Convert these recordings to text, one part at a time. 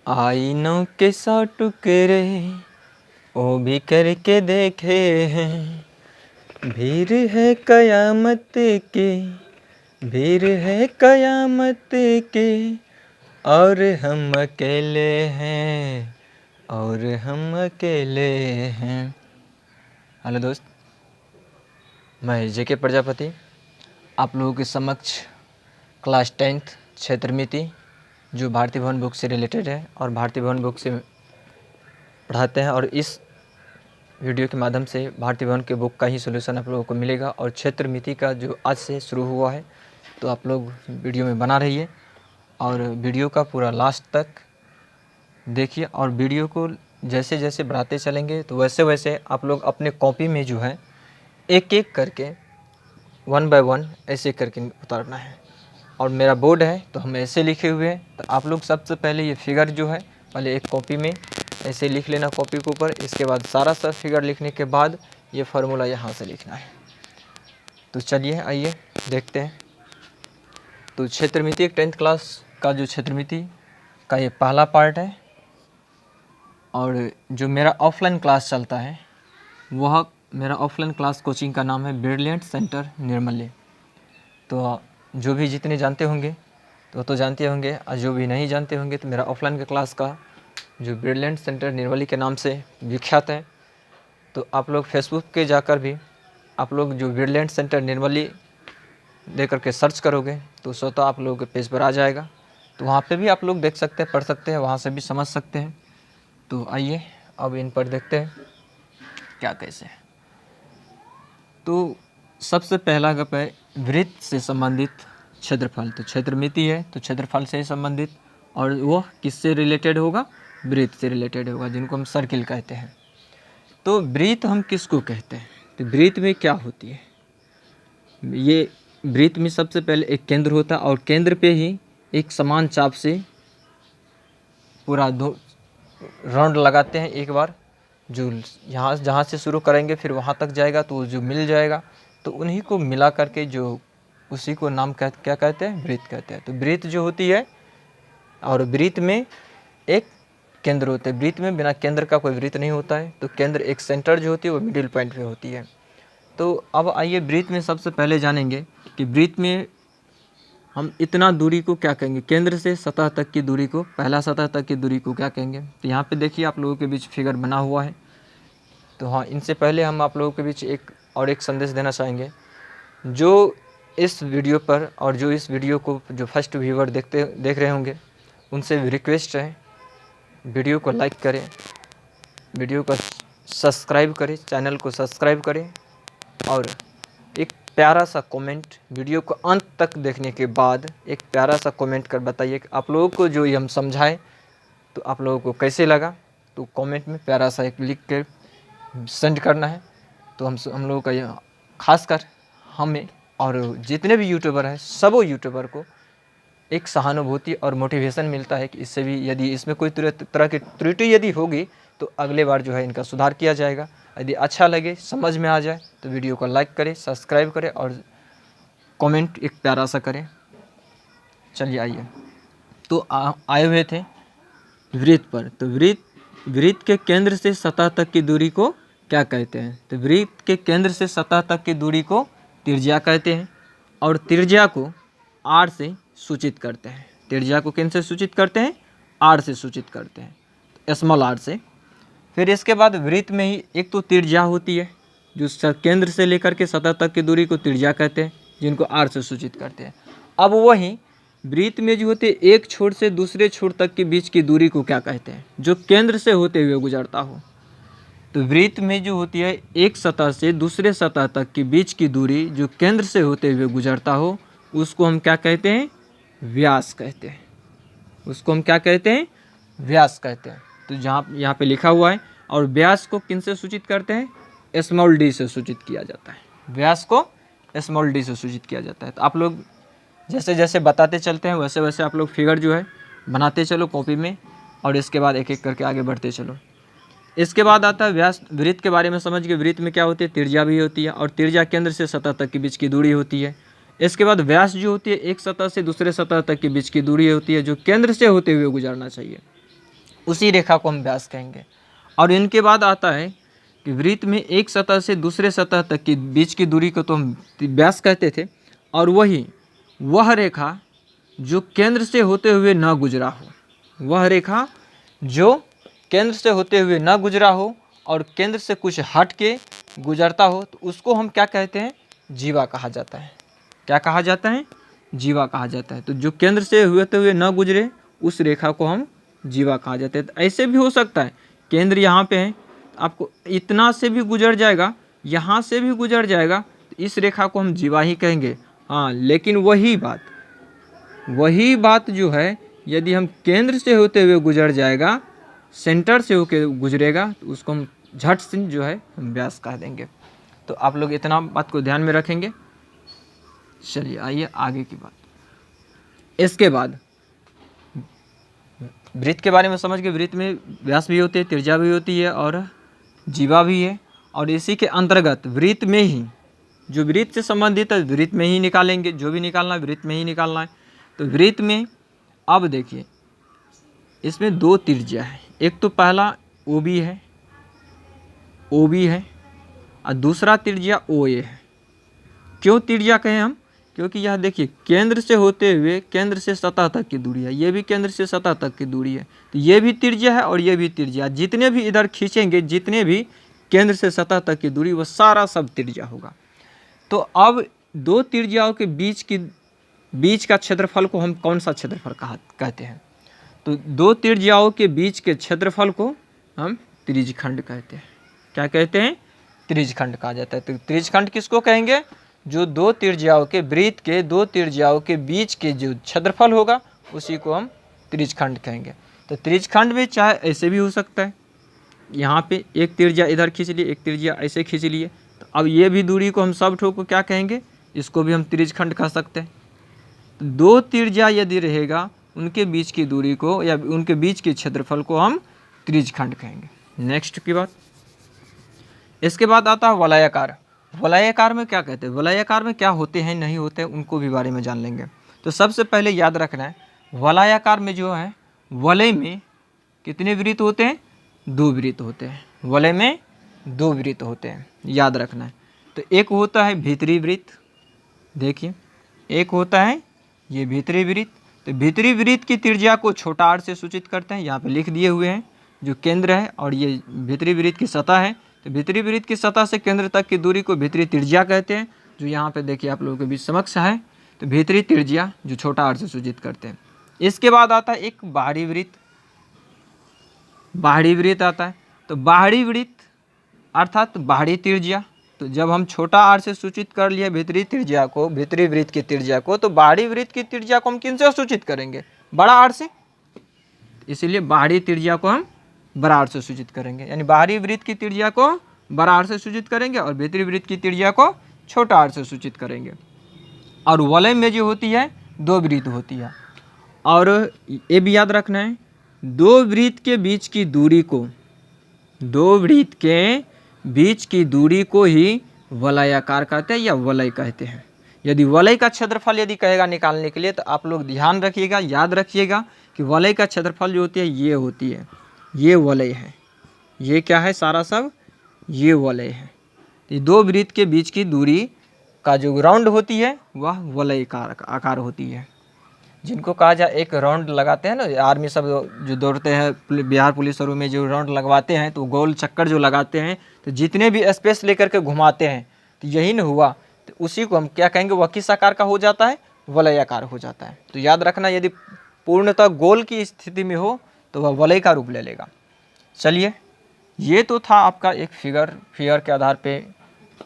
आईनों के 100 टुकड़े वो भी करके देखे हैं। भीड़ है कयामत की, भीड़ है कयामत की, और हम अकेले हैं, और हम अकेले हैं। हेलो दोस्त, मैं जेके प्रजापति आप लोगों के समक्ष क्लास 10th क्षेत्र मिति जो भारतीय भवन बुक से रिलेटेड है और भारतीय भवन बुक से पढ़ाते हैं, और इस वीडियो के माध्यम से भारतीय भवन के बुक का ही सोल्यूशन आप लोगों को मिलेगा। और क्षेत्र मिति का जो आज से शुरू हुआ है, तो आप लोग वीडियो में बना रहिए और वीडियो का पूरा लास्ट तक देखिए। और वीडियो को जैसे जैसे बढ़ाते चलेंगे तो वैसे वैसे आप लोग अपने कॉपी में जो है एक एक करके 1 by 1 ऐसे करके उतारना है। और मेरा बोर्ड है तो हम ऐसे लिखे हुए हैं, तो आप लोग सबसे पहले ये फिगर जो है पहले एक कॉपी में ऐसे लिख लेना कॉपी के ऊपर। इसके बाद सारा सब फिगर लिखने के बाद ये फार्मूला यहाँ से लिखना है। तो चलिए आइए देखते हैं। तो क्षेत्रमिति 10th क्लास का जो क्षेत्रमिति का ये पहला पार्ट है, और जो मेरा ऑफलाइन क्लास चलता है वह मेरा ऑफलाइन क्लास कोचिंग का नाम है ब्रिलियंट सेंटर निर्मली। तो जो भी जितने जानते होंगे तो जानते होंगे, और जो भी नहीं जानते होंगे तो मेरा ऑफलाइन का क्लास का जो ब्रिलियंट सेंटर निर्मली के नाम से विख्यात है। तो आप लोग फेसबुक के जाकर भी आप लोग जो ब्रिलियंट सेंटर निर्मली दे करके सर्च करोगे तो स्वतः आप लोगों के पेज पर आ जाएगा। तो वहाँ पे भी आप लोग देख सकते हैं, पढ़ सकते हैं, वहाँ से भी समझ सकते हैं। तो आइए अब इन पर देखते हैं क्या कैसे है। तो सबसे पहला गप है वृत्त से संबंधित क्षेत्रफल। तो क्षेत्रमिति है तो क्षेत्रफल से संबंधित, और वह किससे रिलेटेड होगा? वृत्त से रिलेटेड होगा, जिनको हम सर्किल कहते हैं। तो वृत्त हम किसको कहते हैं? तो वृत्त में क्या होती है? ये वृत्त में सबसे पहले एक केंद्र होता है, और केंद्र पे ही एक समान चाप से पूरा दो राउंड लगाते हैं एक बार। जो यहाँ जहाँ से शुरू करेंगे फिर वहाँ तक जाएगा, तो जो मिल जाएगा तो उन्हीं को मिला करके जो उसी को नाम क्या कहते हैं? वृत्त कहते हैं। तो वृत्त जो होती है, और वृत्त में एक केंद्र होता है। वृत्त में बिना केंद्र का कोई वृत्त नहीं होता है। तो केंद्र एक सेंटर जो होती है वो मिडिल पॉइंट पे होती है। तो अब आइए वृत्त में सबसे पहले जानेंगे कि वृत्त में हम इतना दूरी को क्या कहेंगे? केंद्र से सतह तक की दूरी को, पहला सतह तक की दूरी को क्या कहेंगे? तो यहाँ पे देखिए आप लोगों के बीच फिगर बना हुआ है। तो हाँ, इनसे पहले हम आप लोगों के बीच एक संदेश देना चाहेंगे। जो इस वीडियो पर और जो इस वीडियो को जो फर्स्ट व्यूवर देख रहे होंगे, उनसे रिक्वेस्ट है वीडियो को लाइक करें, वीडियो को सब्सक्राइब करें, चैनल को सब्सक्राइब करें, और एक प्यारा सा कमेंट वीडियो को अंत तक देखने के बाद एक प्यारा सा कमेंट कर बताइए कि आप लोगों को जो ये हम समझाएं तो आप लोगों को कैसे लगा। तो कमेंट में प्यारा सा एक लिख कर सेंड करना है। तो हम लोगों का ये खासकर हमें और जितने भी यूट्यूबर हैं सबों यूट्यूबर को एक सहानुभूति और मोटिवेशन मिलता है कि इससे भी यदि इसमें कोई तरह की त्रुटि यदि होगी तो अगले बार जो है इनका सुधार किया जाएगा। यदि अच्छा लगे, समझ में आ जाए तो वीडियो को लाइक करें, सब्सक्राइब करें और कमेंट एक प्यारा सा करें। चलिए आइए, तो आए हुए थे वृत्त पर। तो वृत्त के केंद्र से सतह तक की दूरी को क्या कहते हैं? तो वृत्त के केंद्र से सतह तक की दूरी को त्रिज्या कहते हैं, और त्रिज्या को आर से सूचित करते हैं। त्रिज्या को किन से सूचित करते हैं? आर से सूचित करते हैं, स्मॉल आर से। फिर इसके बाद वृत्त में ही एक तो त्रिज्या होती है, जो केंद्र से लेकर के सतह तक की दूरी को त्रिज्या कहते हैं, जिनको आर से सूचित करते हैं। अब वही वृत्त में जो होते हैं एक छोर से दूसरे छोर तक के बीच की दूरी को क्या कहते हैं? जो केंद्र से होते हुए गुजरता हो। तो वृत्त में जो होती है एक सतह से दूसरे सतह तक के बीच की दूरी जो केंद्र से होते हुए गुजरता हो, उसको हम क्या कहते हैं? व्यास कहते हैं। उसको हम क्या कहते हैं? व्यास कहते हैं। तो जहाँ यहाँ पे लिखा हुआ है, और व्यास को किन से सूचित करते हैं? स्मॉल डी से सूचित किया जाता है। व्यास को स्मॉल डी से सूचित किया जाता है। तो आप लोग जैसे जैसे बताते चलते हैं वैसे वैसे आप लोग फिगर जो है बनाते चलो कॉपी में, और इसके बाद एक एक करके आगे बढ़ते चलो। इसके बाद आता है व्यास। वृत्त के बारे में समझ गए। वृत्त में क्या होती है? त्रिज्या भी होती है, और त्रिज्या केंद्र से सतह तक के बीच की दूरी होती है। इसके बाद व्यास जो होती है एक सतह से दूसरे सतह तक के बीच की दूरी होती है, जो केंद्र से होते हुए गुजरना चाहिए। उसी रेखा को हम व्यास कहेंगे। और इनके बाद आता है कि वृत्त में एक सतह से दूसरे सतह तक की बीच की दूरी को तो हम व्यास कहते थे, और वह रेखा जो केंद्र से होते हुए न गुजरा हो, वह रेखा जो केंद्र से होते हुए न गुजरा हो और केंद्र से कुछ हट के गुजरता हो, तो उसको हम क्या कहते हैं? जीवा कहा जाता है। क्या कहा जाता है? जीवा कहा जाता है। तो जो केंद्र से होते हुए न गुजरे उस रेखा को हम जीवा कहा जाता है। तो ऐसे भी हो सकता है, केंद्र यहाँ पे है, आपको इतना से भी गुजर जाएगा, यहाँ से भी गुजर जाएगा, तो इस रेखा को हम जीवा ही कहेंगे। हाँ, लेकिन वही बात जो है, यदि हम केंद्र से होते हुए गुजर जाएगा, सेंटर से होकर गुजरेगा, तो उसको हम झट से जो है हम व्यास कह देंगे। तो आप लोग इतना बात को ध्यान में रखेंगे। चलिए आइए आगे की बात। इसके बाद वृत्त के बारे में समझ के, वृत्त में व्यास भी होती है, त्रिज्या भी होती है और जीवा भी है। और इसी के अंतर्गत वृत्त में ही, जो वृत्त से संबंधित है वृत्त में ही निकालेंगे, जो भी निकालना है वृत्त में ही निकालना है। तो वृत्त में अब देखिए, इसमें दो त्रिज्या है। एक तो पहला ओ बी है, और दूसरा त्रिज्या ओ ए है। क्यों त्रिज्या कहें हम? क्योंकि यह देखिए केंद्र से होते हुए केंद्र से सतह तक की दूरी है, ये भी केंद्र से सतह तक की दूरी है, तो ये भी त्रिज्या है और ये भी त्रिज्या। जितने भी इधर खींचेंगे, जितने भी केंद्र से सतह तक की दूरी, वो सारा सब त्रिज्या होगा। तो अब दो त्रिज्याओं के बीच का क्षेत्रफल को हम कौन सा क्षेत्रफल कहते हैं? तो दो त्रिज्याओं के बीच के क्षेत्रफल को हम त्रिज्यखंड कहते हैं। क्या कहते हैं? त्रिज्यखंड कहा जाता है। तो त्रिज्यखंड किसको कहेंगे? जो दो त्रिज्याओं के, वृत्त के दो त्रिज्याओं के बीच के जो क्षेत्रफल होगा उसी को हम त्रिज्यखंड कहेंगे। तो त्रिज्यखंड में चाहे ऐसे भी हो सकता है, यहाँ पे एक त्रिज्या इधर खींच लिए, एक त्रिज्या ऐसे खींच लिए, तो अब ये भी दूरी को हम सब ठोक को क्या कहेंगे? इसको भी हम त्रिज्यखंड कह सकते हैं। तो दो त्रिज्या यदि रहेगा, उनके बीच की दूरी को या उनके बीच के क्षेत्रफल को हम त्रिज्यखंड कहेंगे। नेक्स्ट की बात, इसके बाद आता है वलयाकार। वलयाकार में क्या कहते हैं? वलयाकार में क्या होते हैं, नहीं होते हैं, उनको भी बारे में जान लेंगे। तो सबसे पहले याद रखना है, वलयाकार में जो है, वलय में कितने वृत्त होते हैं? दो वृत्त होते हैं। वलय में दो वृत्त होते हैं, याद रखना है। तो एक होता है भीतरी वृत्त, देखिए एक होता है ये भीतरी वृत्त। तो भीतरी वृत्त की त्रिज्या को छोटा r से सूचित करते हैं, यहाँ पे लिख दिए हुए हैं, जो केंद्र है और ये भीतरी वृत्त की सतह है। तो भीतरी वृत्त की सतह से केंद्र तक की दूरी को भीतरी त्रिज्या कहते हैं, जो यहाँ पे देखिए आप लोगों के बीच समक्ष है। तो भीतरी त्रिज्या जो छोटा r से सूचित करते हैं। इसके बाद आता है एक बाहरी वृत्त, बाहरी वृत्त आता है। तो बाहरी वृत्त अर्थात बाहरी त्रिज्या। तो जब हम छोटा r से सूचित कर लिए भीतरी त्रिज्या को, भीतरी वृत्त की त्रिज्या को, तो बाहरी वृत्त की त्रिज्या को हम किन से सूचित करेंगे? बड़ा r से। इसीलिए बाहरी त्रिज्या को हम बड़ा r से सूचित करेंगे, यानी बाहरी वृत्त की त्रिज्या को बड़ा r से सूचित करेंगे और भीतरी वृत्त की त्रिज्या को छोटा r से सूचित करेंगे। और वलय में जो होती है दो वृत्त होती है, और ये भी याद रखना है, दो वृत्त के बीच की दूरी को, दो वृत्त के बीच की दूरी को ही वलयाकार कहते हैं या वलय कहते हैं। यदि वलय का क्षेत्रफल यदि कहेगा निकालने के लिए, तो आप लोग ध्यान रखिएगा, याद रखिएगा कि वलय का क्षेत्रफल जो होती है ये होती है, ये वलय है। ये क्या है? सारा सब ये वलय है। तो दो वृत्त के बीच की दूरी का जो राउंड होती है वह वलय का आकार होती है। जिनको कहा जाए एक राउंड लगाते हैं ना, आर्मी सब जो दौड़ते हैं, बिहार पुलिस और में जो राउंड लगवाते हैं, तो गोल चक्कर जो लगाते हैं, तो जितने भी स्पेस लेकर के घुमाते हैं, तो यही न हुआ, तो उसी को हम क्या कहेंगे? वह किस आकार का हो जाता है? वलयाकार हो जाता है। तो याद रखना, यदि पूर्णतः गोल की स्थिति में हो तो वह वलय का रूप ले लेगा। चलिए, ये तो था आपका एक फिगर के आधार पे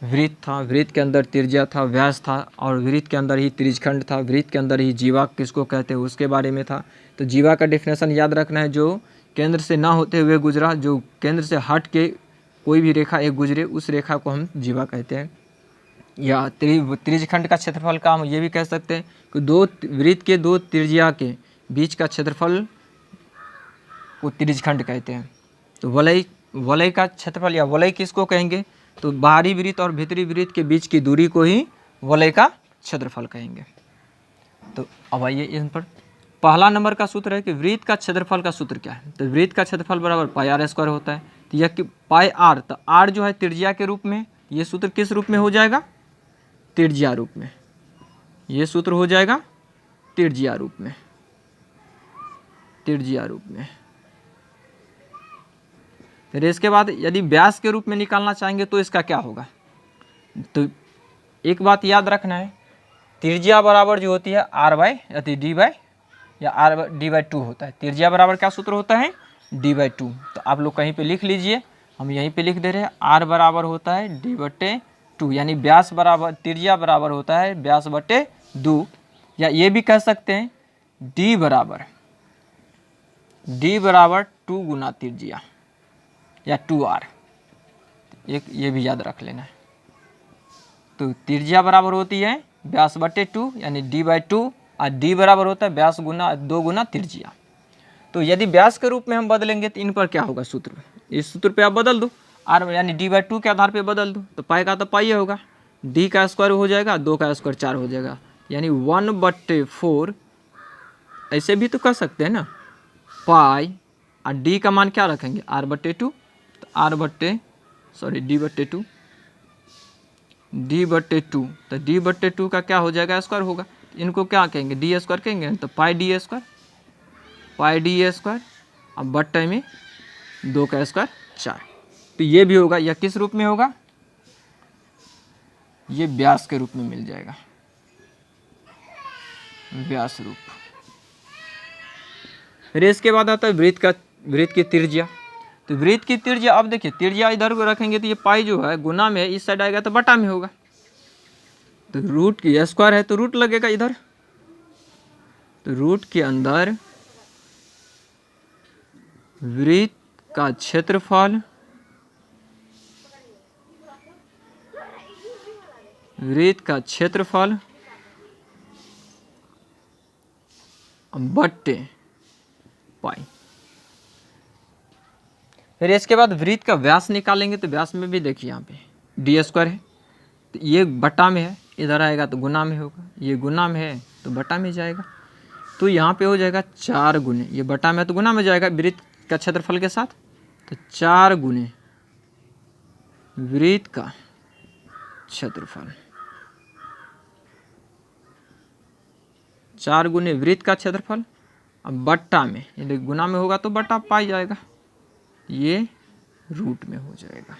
वृत्त था, वृत्त के अंदर त्रिज्या था, व्यास था, और वृत्त के अंदर ही त्रिज्यखंड था, वृत्त के अंदर ही जीवा किसको कहते हैं उसके बारे में था। तो जीवा का डेफिनेशन याद रखना है, जो केंद्र से ना होते हुए गुजरा, जो केंद्र से हट के कोई भी रेखा एक गुजरे, उस रेखा को हम जीवा कहते हैं। या त्रिज्यखंड का क्षेत्रफल का हम ये भी कह सकते हैं कि दो वृत्त के दो त्रिज्या के बीच का क्षेत्रफल को त्रिज्यखंड कहते हैं। तो वलय का क्षेत्रफल या वलय किसको कहेंगे? तो बाहरी वृत्त और भीतरी वृत्त के बीच की दूरी को ही वलय का क्षेत्रफल कहेंगे। तो अब आइए इन पर, पहला नंबर का सूत्र है कि वृत्त का क्षेत्रफल का सूत्र क्या है, तो वृत्त का क्षेत्रफल बराबर पाई आर स्क्वायर होता है। तो यह कि पाई आर, तो आर जो है त्रिज्या के रूप में, ये सूत्र किस रूप में हो जाएगा, त्रिज्या रूप में, ये सूत्र हो जाएगा त्रिज्या रूप में, त्रिज्या रूप में। फिर इसके बाद यदि व्यास के रूप में निकालना चाहेंगे तो इसका क्या होगा, तो एक बात याद रखना है, त्रिज्या बराबर जो होती है आर बाई अति डी बाई या आर डी बाई टू होता है। त्रिज्या बराबर क्या सूत्र होता है, डी बाई टू। तो आप लोग कहीं पे लिख लीजिए, हम यहीं पे लिख दे रहे हैं, आर बराबर होता है डी बटे टू, यानी व्यास बराबर, त्रिज्या बराबर होता है व्यास बटे दो, या ये भी कह सकते हैं डी बराबर टू गुना त्रिज्या या टू आर, एक ये भी याद रख लेना है। तो त्रिज्या बराबर होती है व्यास बटे टू यानी डी बाई टू, और डी बराबर होता है व्यास गुना दो गुना त्रिज्या। तो यदि व्यास के रूप में हम बदलेंगे तो इन पर क्या होगा सूत्र, इस सूत्र पे आप बदल दो, आर यानी डी बाई टू के आधार पे बदल दो, तो पाई का तो पाई होगा, डी का स्क्वायर हो जाएगा, दो का स्क्वायर चार हो जाएगा, यानी 1/4। ऐसे भी तो कर सकते हैं ना, पाई और डी का मान क्या रखेंगे आर बटे टू, तो आर बटे डी बटे टू, डी बटे टू, तो डी बटे टू का क्या हो जाएगा स्क्वायर होगा, इनको क्या कहेंगे डी स्क्वायर कहेंगे, तो पाई डी स्क्वायर, अब बट्टे में दो का स्क्वायर चार। तो ये भी होगा, यह किस रूप में होगा, ये व्यास के रूप में मिल जाएगा, व्यास रूप। फिर इसके बाद आता है वृत्त की त्रिज्या। तो वृत्त की त्रिज्या, अब देखिए त्रिज्या इधर को रखेंगे तो ये पाई जो है गुना में है, इस साइड आएगा तो बटा में होगा, तो रूट की स्क्वायर है तो रूट लगेगा इधर, तो रूट के अंदर वृत्त का क्षेत्रफल, वृत्त का क्षेत्रफल बट्टे पाई। फिर इसके बाद वृत्त का व्यास निकालेंगे, तो व्यास में भी देखिए यहाँ पे डी स्क्वायर है, तो ये बटा में है, इधर आएगा तो गुना में होगा, ये गुना में है तो बटा में जाएगा, तो यहाँ पे हो जाएगा 4 गुने, ये बटा में है तो गुना में जाएगा वृत्त का क्षेत्रफल के साथ, तो 4 गुने वृत्त का क्षेत्रफल, 4 गुने वृत्त का क्षेत्रफल, अब बट्टा में, यदि गुना में होगा तो बटा पाई जाएगा, ये रूट में हो जाएगा।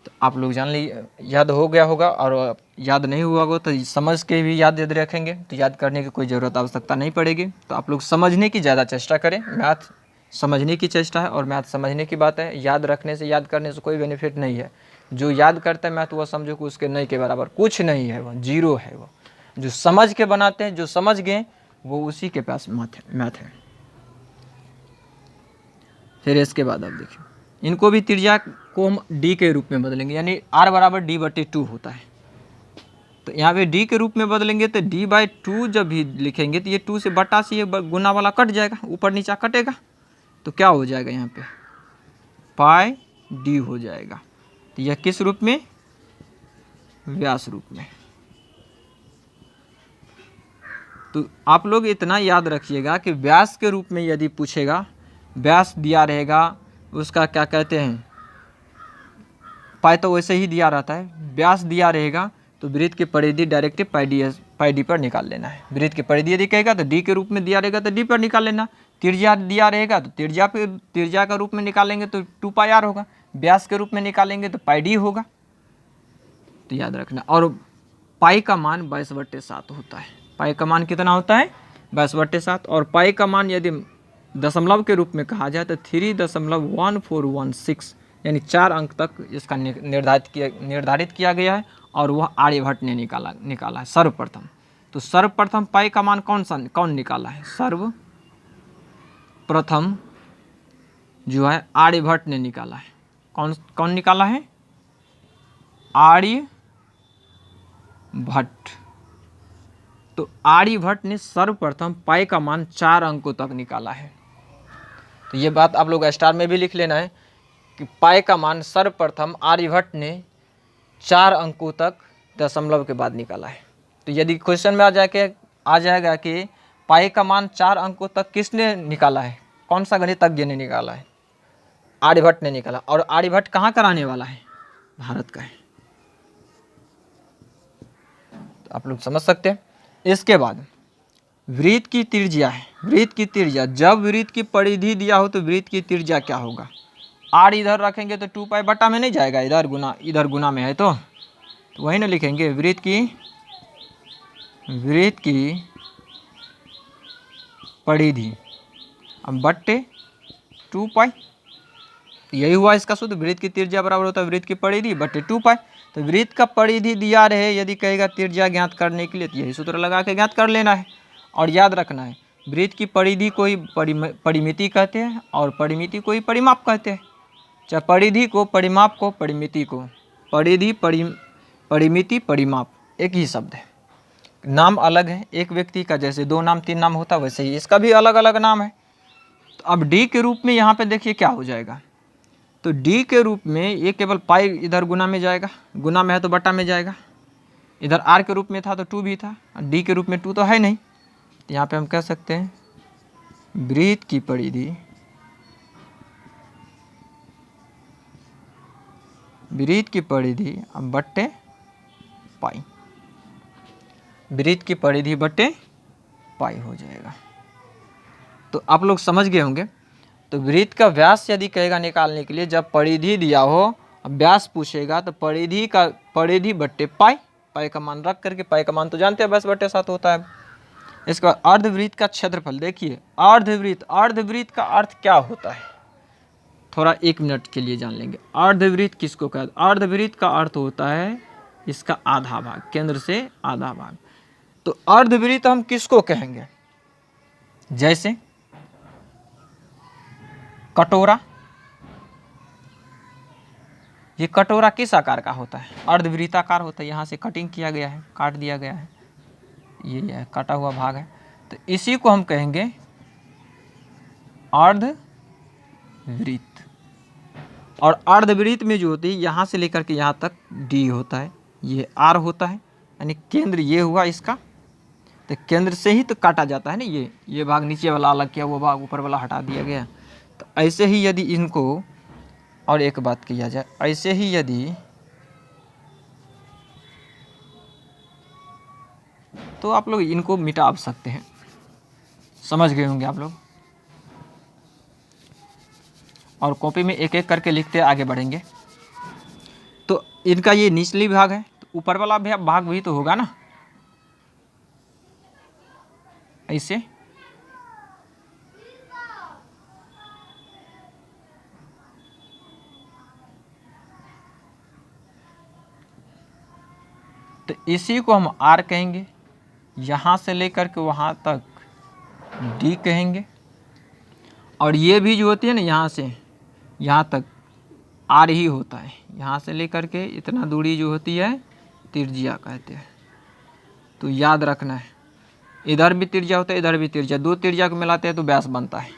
तो आप लोग जान ली, याद हो गया होगा, और याद नहीं हुआ होगा तो समझ के भी याद रखेंगे, तो याद करने की कोई ज़रूरत आवश्यकता नहीं पड़ेगी। तो आप लोग समझने की ज़्यादा चेष्टा करें, मैथ समझने की चेष्टा है और मैथ समझने की बात है, याद रखने से याद करने से कोई बेनिफिट नहीं है। जो याद करता है मैथ वह समझो कि उसके नहीं के बराबर कुछ नहीं है, वह जीरो है। वो जो समझ के बनाते हैं, जो समझ गए वो उसी के पास मैथ है। फिर इसके बाद आप देखिए, इनको भी त्रिज्या को हम डी के रूप में बदलेंगे, यानी आर बराबर डी बटे टू होता है, तो यहाँ पे डी के रूप में बदलेंगे, तो डी बाई टू जब भी लिखेंगे तो ये 2 से बटा से ये गुना वाला कट जाएगा, ऊपर नीचा कटेगा, तो क्या हो जाएगा यहाँ पे पाई डी हो जाएगा। तो यह किस रूप में, व्यास रूप में। तो आप लोग इतना याद रखिएगा कि व्यास के रूप में यदि पूछेगा, व्यास दिया रहेगा, उसका क्या कहते हैं पाई तो वैसे ही दिया रहता है, व्यास दिया रहेगा तो वृत्त की परिधि डायरेक्ट पाई डी पर निकाल लेना है। वृत्त की परिधि यदि कहेगा तो डी के रूप में दिया रहेगा तो डी पर निकाल लेना, त्रिज्या दिया रहेगा तो त्रिज्या का रूप में निकालेंगे तो 2 पाई आर होगा, व्यास के रूप में निकालेंगे तो पाई डी होगा। तो याद रखना, और पाई का मान 22/7 होता है। पाई का मान कितना होता है 22/7, और पाई का मान यदि दशमलव के रूप में कहा जाए तो 3.1416 यानी 4 अंक तक इसका निर्धारित किया गया है, और वह आर्यभट्ट ने निकाला है सर्वप्रथम। तो सर्वप्रथम पाई का मान कौन निकाला है, सर्वप्रथम जो है आर्यभट्ट ने निकाला है। कौन निकाला है, आर्यभट्ट। तो आर्यभट्ट ने सर्वप्रथम पाई का मान 4 अंकों तक निकाला है। तो ये बात आप लोग स्टार में भी लिख लेना है कि पाई का मान सर्वप्रथम आर्यभट्ट ने 4 अंकों तक दशमलव के बाद निकाला है। तो यदि क्वेश्चन में आ जाएगा कि पाई का मान 4 अंकों तक किसने निकाला है? कौन सा गणितज्ञ ने निकाला है? आर्यभट्ट ने निकाला। और आर्यभट्ट कहाँ का रहने वाला है? भारत का है। तो आप लोग समझ सकते हैं। इसके बाद वृत्त की त्रिज्या है। वृत्त की त्रिज्या, जब वृत्त की परिधि दिया हो तो वृत्त की त्रिज्या क्या होगा? आर इधर रखेंगे तो 2 पाई बटा में नहीं जाएगा, इधर गुना में है तो वही ना लिखेंगे, वृत्त की परिधि अब बट्टे 2 पाई, यही हुआ इसका सूत्र। वृत्त की त्रिज्या बराबर होता है वृत्त की परिधि बट्टे 2 पाई। तो वृत्त का परिधि दिया रहे, यदि कहेगा त्रिज्या ज्ञात करने के लिए तो यही सूत्र लगा के ज्ञात कर लेना है। और याद रखना है, वृत्त की परिधि को ही परिमिति कहते हैं और परिमिति को ही परिमाप कहते हैं। चाहे परिधि को, परिमाप को, परिमिति को, परिधि परिमिति परिमाप एक ही शब्द है, नाम अलग है। एक व्यक्ति का जैसे 2 नाम 3 नाम होता है वैसे ही इसका भी अलग अलग नाम है। तो अब डी के रूप में यहाँ पे देखिए क्या हो जाएगा। तो डी के रूप में ये केवल पाई इधर गुना में जाएगा, गुना में है तो बटा में जाएगा। इधर आर के रूप में था तो 2 भी था, डी के रूप में 2 तो है नहीं। तो यहाँ पे हम कह सकते हैं वृत्त की परिधि अब बट्टे पाई, वृत्त की परिधि बट्टे पाई हो जाएगा। तो आप लोग समझ गए होंगे। तो वृत्त का व्यास यदि कहेगा निकालने के लिए, जब परिधि दिया हो व्यास पूछेगा तो परिधि बट्टे पाई, पाई का मान रख करके, पाई का मान तो जानते हैं 10/7 होता है। इसका अर्धवृत्त का क्षेत्रफल देखिए, अर्धवृत्त का अर्थ क्या होता है, थोड़ा 1 मिनट के लिए जान लेंगे। अर्धवृत्त किसको कहते हैं? अर्धवृत्त का अर्थ होता है इसका आधा भाग, केंद्र से आधा भाग। तो अर्धवृत्त हम किसको कहेंगे? जैसे कटोरा, ये कटोरा किस आकार का होता है? अर्धवृत्ताकार होता है। यहाँ से कटिंग किया गया है, काट दिया गया है, ये काटा हुआ भाग है। तो इसी को हम कहेंगे अर्धवृत्त। और अर्धवृत्त में जो होती है यहाँ से लेकर के यहाँ तक डी होता है, ये आर होता है, यानी केंद्र ये हुआ इसका। तो केंद्र से ही तो काटा जाता है ना, ये भाग नीचे वाला अलग किया, वो भाग ऊपर वाला हटा दिया गया। तो ऐसे ही यदि इनको, और एक बात किया जाए, ऐसे ही यदि तो आप लोग इनको मिटा सकते हैं। समझ गए होंगे आप लोग। और कॉपी में एक एक करके लिखते आगे बढ़ेंगे। तो इनका ये निचली भाग है, तो ऊपर वाला भाग भी तो होगा ना, ऐसे। तो इसी को हम आर कहेंगे, यहाँ से लेकर के वहाँ तक डी कहेंगे। और ये भी जो होती है ना, यहाँ से यहाँ तक आर ही होता है, यहाँ से लेकर के इतना दूरी जो होती है त्रिज्या कहते हैं। तो याद रखना है, इधर भी त्रिज्या होता है, इधर भी त्रिज्या, 2 त्रिज्या को मिलाते हैं तो व्यास बनता है।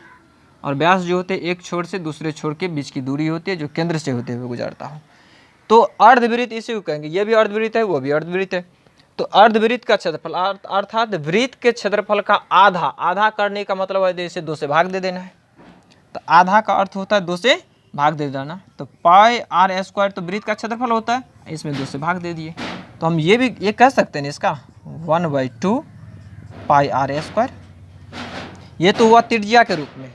और व्यास जो होते हैं एक छोर से दूसरे छोर के बीच की दूरी होती है, जो केंद्र से होते हुए गुजरता हो। तो अर्धवृत्त इसी को कहेंगे, ये भी अर्धवृत्त है, वो भी अर्धवृत्त है। तो अर्धवृत्त का क्षेत्रफल अर्थात वृत्त के क्षेत्रफल का आधा करने का मतलब है इसे 2 से भाग दे देना है। तो आधा का अर्थ होता है 2 से भाग दे देना। तो पाई आर स्क्वायर तो वृत्त का क्षेत्रफल होता है, इसमें 2 से भाग दे दिए। तो हम ये कह सकते हैं इसका 1/2 पाई आर स्क्वायर। ये तो हुआ त्रिज्या के रूप में।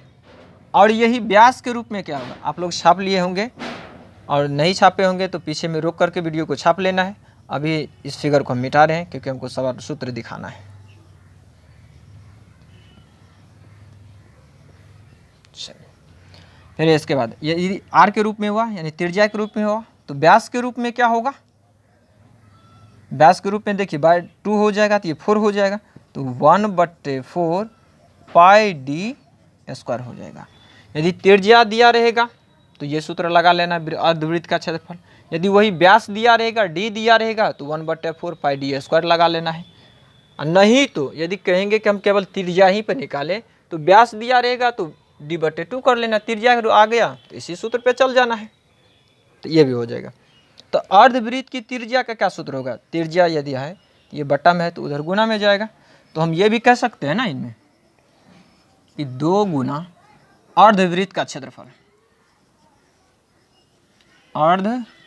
और यही व्यास के रूप में क्या होगा, आप लोग छाप लिए होंगे, और नहीं छापे होंगे तो पीछे में रोक करके वीडियो को छाप लेना है। अभी इस फिगर को हम मिटा रहे हैं क्योंकि हमको सवाल सूत्र दिखाना है। चलिए, फिर इसके बाद ये आर के रूप में हुआ, यानी त्रिज्या के रूप में हुआ। तो व्यास के रूप में क्या होगा? व्यास के रूप में देखिए 2 हो जाएगा तो ये 4 हो जाएगा। तो 1/4 पाई डी स्क्वायर हो जाएगा। यदि त्रिज्या दिया रहेगा तो ये सूत्र लगा लेना, अर्धवृत्त का क्षेत्रफल। यदि वही व्यास दिया रहेगा, डी दिया रहेगा, तो 1/4 पाई डी स्क्वायर लगा लेना है। नहीं तो यदि कहेंगे कि हम केवल त्रिज्या ही पर निकालें, तो व्यास दिया रहेगा तो d/2 कर लेना, त्रिज्या आ गया तो इसी सूत्र पे चल जाना है। तो ये भी हो जाएगा। तो अर्धवृत्त की त्रिज्या का क्या सूत्र होगा? त्रिज्या यदि है ये बटा में है तो उधर गुना में जाएगा। तो हम ये भी कह सकते हैं ना, इनमें कि 2 गुना अर्धवृत्त का क्षेत्रफल, अर्धवृत्त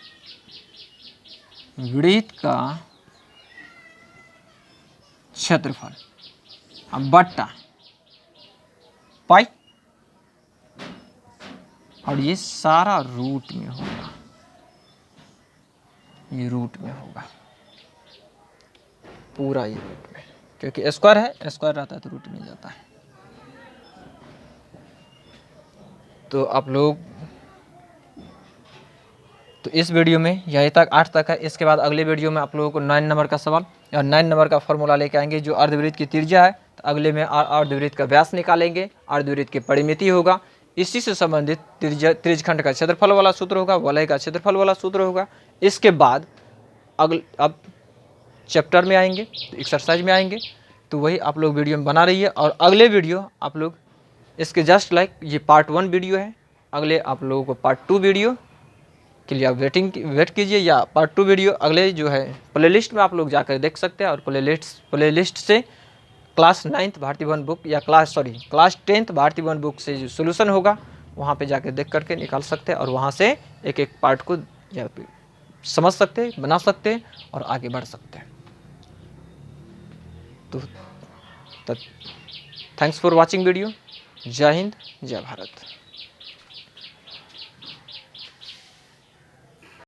का क्षेत्रफल अब बट्टा पाई, और ये सारा रूट में होगा, ये रूट में होगा पूरा, ये रूट में, क्योंकि स्क्वायर है, स्क्वायर रहता है तो रूट में जाता है। तो आप लोग, तो इस वीडियो में यहीं तक 8 तक है। इसके बाद अगले वीडियो में आप लोगों को 9 नंबर का सवाल और 9 नंबर का फॉर्मूला लेके आएंगे, जो अर्धवृत्त की त्रिज्या है। तो अगले में अर्धवृत्त का व्यास निकालेंगे, अर्धवृत्त की परिमिति होगा, इसी से संबंधित त्रिज्यखंड का क्षेत्रफल वाला सूत्र होगा, वलय का क्षेत्रफल वाला सूत्र होगा। इसके बाद अब चैप्टर में आएंगे, तो एक्सरसाइज में आएंगे, तो वही आप लोग वीडियो में बना रहिए। और अगले वीडियो आप लोग इसके जस्ट लाइक ये पार्ट 1 वीडियो है, अगले आप लोगों को पार्ट 2 वीडियो के लिए आप वेट कीजिए, या पार्ट 2 वीडियो अगले जो है प्लेलिस्ट में आप लोग जाकर देख सकते हैं। और प्लेलिस्ट से क्लास 9th भारतीय वन बुक या क्लास 10th भारतीय वन बुक से जो सोल्यूशन होगा वहाँ पे जाकर देख करके निकाल सकते हैं, और वहाँ से एक एक पार्ट को या समझ सकते हैं, बना सकते हैं और आगे बढ़ सकते हैं। तो थैंक्स फॉर वॉचिंग वीडियो। जय हिंद, जय भारत।